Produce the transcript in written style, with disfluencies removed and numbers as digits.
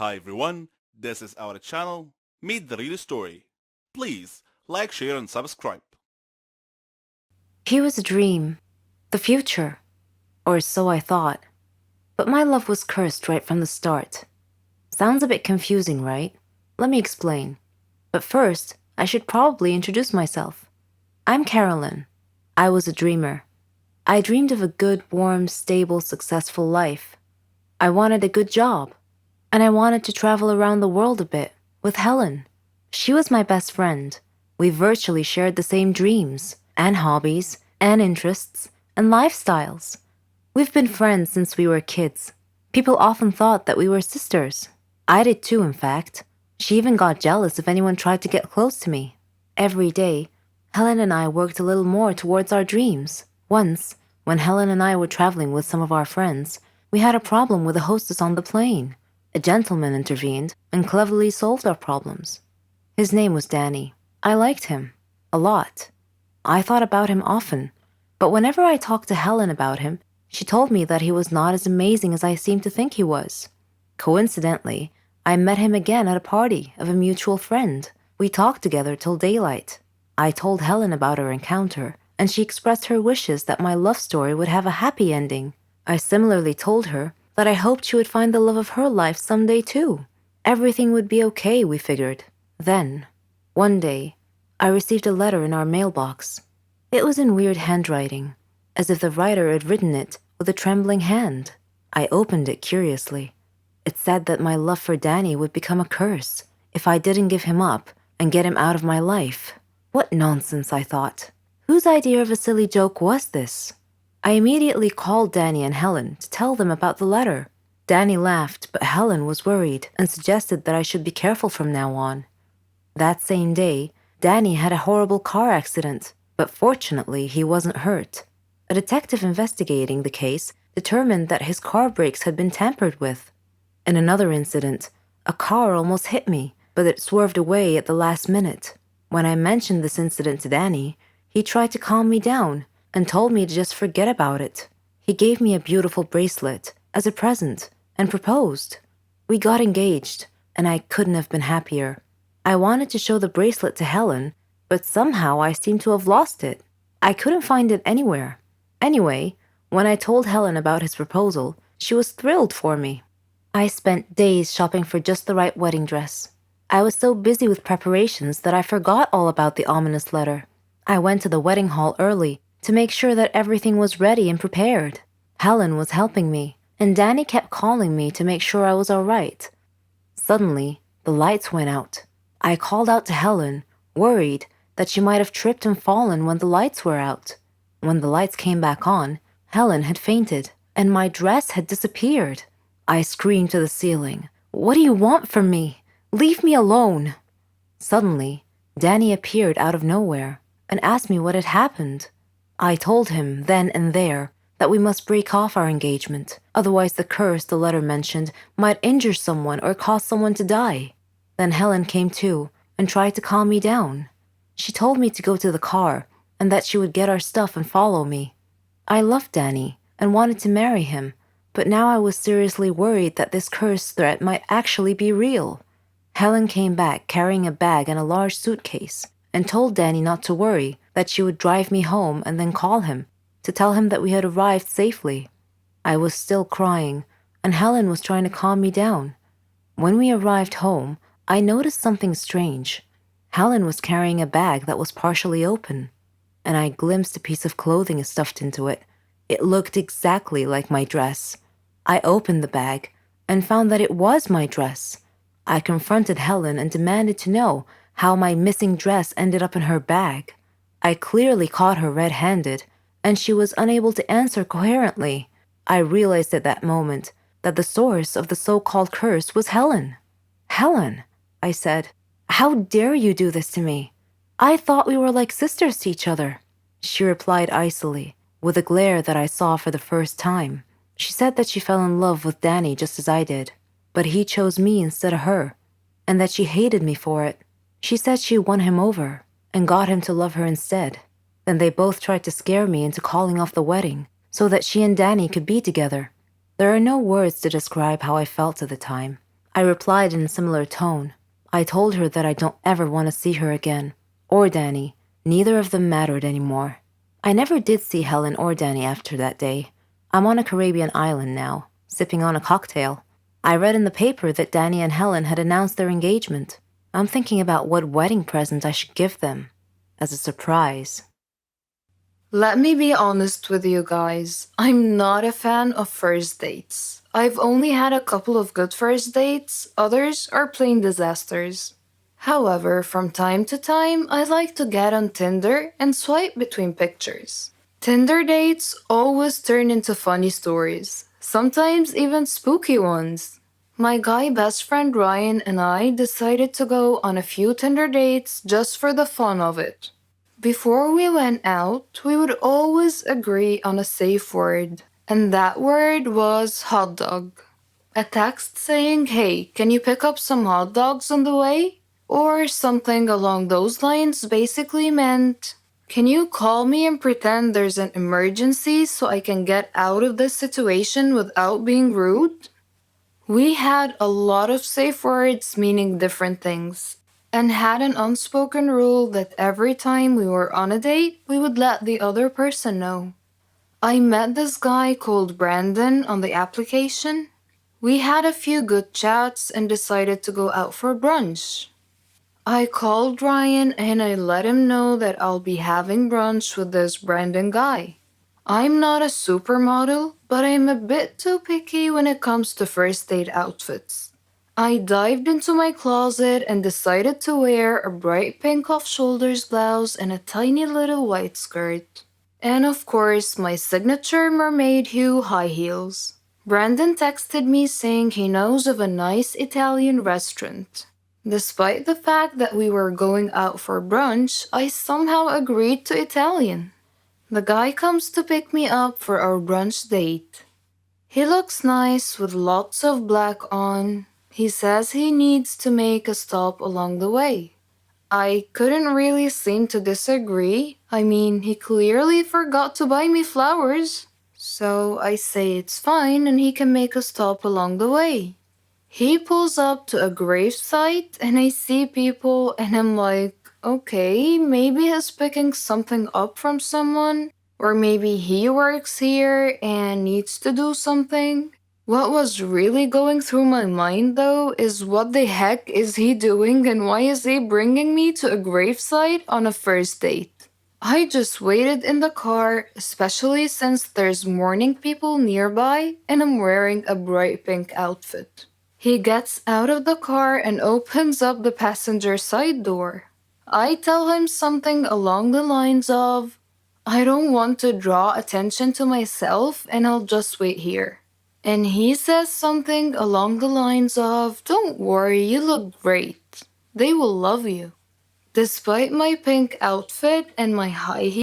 Hi everyone, this is our channel, Meet the Real Story. Please like, share and subscribe. He was a dream, the future, or so I thought. But my love was cursed right from the start. Sounds a bit confusing, right? Let me explain. But first, I should probably introduce myself. I'm Carolyn. I was a dreamer. I dreamed of a good, warm, stable, successful life. I wanted a good job. And I wanted to travel around the world a bit with Helen. She was my best friend. We virtually shared the same dreams, and hobbies, and interests, and lifestyles. We've been friends since we were kids. People often thought that we were sisters. I did too, in fact. She even got jealous if anyone tried to get close to me. Every day, Helen and I worked a little more towards our dreams. Once, when Helen and I were traveling with some of our friends, we had a problem with the hostess on the plane. A gentleman intervened and cleverly solved our problems. His name was Danny. I liked him. A lot. I thought about him often, but whenever I talked to Helen about him, she told me that he was not as amazing as I seemed to think he was. Coincidentally, I met him again at a party of a mutual friend. We talked together till daylight. I told Helen about our encounter, and she expressed her wishes that my love story would have a happy ending. I similarly told her that I hoped she would find the love of her life someday too. Everything would be okay, we figured. Then, one day, I received a letter in our mailbox. It was in weird handwriting, as if the writer had written it with a trembling hand. I opened it curiously. It said that my love for Danny would become a curse if I didn't give him up and get him out of my life. What nonsense, I thought. Whose idea of a silly joke was this? I immediately called Danny and Helen to tell them about the letter. Danny laughed, but Helen was worried and suggested that I should be careful from now on. That same day, Danny had a horrible car accident, but fortunately he wasn't hurt. A detective investigating the case determined that his car brakes had been tampered with. In another incident, a car almost hit me, but it swerved away at the last minute. When I mentioned this incident to Danny, he tried to calm me down and told me to just forget about it. He gave me a beautiful bracelet as a present and proposed. We got engaged, and I couldn't have been happier. I wanted to show the bracelet to Helen, but somehow I seemed to have lost it. I couldn't find it anywhere. Anyway, when I told Helen about his proposal, she was thrilled for me. I spent days shopping for just the right wedding dress. I was so busy with preparations that I forgot all about the ominous letter. I went to the wedding hall early to make sure that everything was ready and prepared. Helen was helping me, and Danny kept calling me to make sure I was all right. Suddenly, the lights went out. I called out to Helen, worried that she might have tripped and fallen when the lights were out. When the lights came back on, Helen had fainted, and my dress had disappeared. I screamed to the ceiling, "What do you want from me? Leave me alone!" Suddenly, Danny appeared out of nowhere and asked me what had happened. I told him then and there that we must break off our engagement, otherwise the curse the letter mentioned might injure someone or cause someone to die. Then Helen came too and tried to calm me down. She told me to go to the car and that she would get our stuff and follow me. I loved Danny and wanted to marry him, but now I was seriously worried that this curse threat might actually be real. Helen came back carrying a bag and a large suitcase and told Danny not to worry, that she would drive me home and then call him to tell him that we had arrived safely. I was still crying, and Helen was trying to calm me down. When we arrived home, I noticed something strange. Helen was carrying a bag that was partially open, and I glimpsed a piece of clothing stuffed into it. It looked exactly like my dress. I opened the bag and found that it was my dress. I confronted Helen and demanded to know how my missing dress ended up in her bag. I clearly caught her red-handed, and she was unable to answer coherently. I realized at that moment that the source of the so-called curse was Helen. "Helen," I said, "how dare you do this to me? I thought we were like sisters to each other." She replied icily, with a glare that I saw for the first time. She said that she fell in love with Danny just as I did, but he chose me instead of her, and that she hated me for it. She said she won him over and got him to love her instead. Then they both tried to scare me into calling off the wedding so that she and Danny could be together. There are no words to describe how I felt at the time. I replied in a similar tone. I told her that I don't ever want to see her again. Or Danny. Neither of them mattered anymore. I never did see Helen or Danny after that day. I'm on a Caribbean island now, sipping on a cocktail. I read in the paper that Danny and Helen had announced their engagement. I'm thinking about what wedding present I should give them. As a surprise. Let me be honest with you guys. I'm not a fan of first dates. I've only had a couple of good first dates, others are plain disasters. However, from time to time, I like to get on Tinder and swipe between pictures. Tinder dates always turn into funny stories, sometimes even spooky ones. My guy best friend Ryan and I decided to go on a few Tinder dates just for the fun of it. Before we went out, we would always agree on a safe word, and that word was hot dog. A text saying, "Hey, can you pick up some hot dogs on the way?" Or something along those lines basically meant, "Can you call me and pretend there's an emergency so I can get out of this situation without being rude?" We had a lot of safe words meaning different things, and had an unspoken rule that every time we were on a date, we would let the other person know. I met this guy called Brandon on the application. We had a few good chats and decided to go out for brunch. I called Ryan and I let him know that I'll be having brunch with this Brandon guy. I'm not a supermodel, but I'm a bit too picky when it comes to first date outfits. I dived into my closet and decided to wear a bright pink off-shoulders blouse and a tiny little white skirt. And of course, my signature mermaid hue high heels. Brandon texted me saying he knows of a nice Italian restaurant. Despite the fact that we were going out for brunch, I somehow agreed to Italian. The guy comes to pick me up for our brunch date. He looks nice with lots of black on. He says he needs to make a stop along the way. I couldn't really seem to disagree. I mean, he clearly forgot to buy me flowers. So I say it's fine and he can make a stop along the way. He pulls up to a gravesite and I see people and I'm like, okay, maybe he's picking something up from someone, or maybe he works here and needs to do something. What was really going through my mind though is what the heck is he doing and why is he bringing me to a gravesite on a first date? I just waited in the car, especially since there's mourning people nearby and I'm wearing a bright pink outfit. He gets out of the car and opens up the passenger side door. I tell him something along the lines of, "I don't want to draw attention to myself and I'll just wait here." And he says something along the lines of, "Don't worry, you look great. They will love you." Despite my pink outfit and my high heels,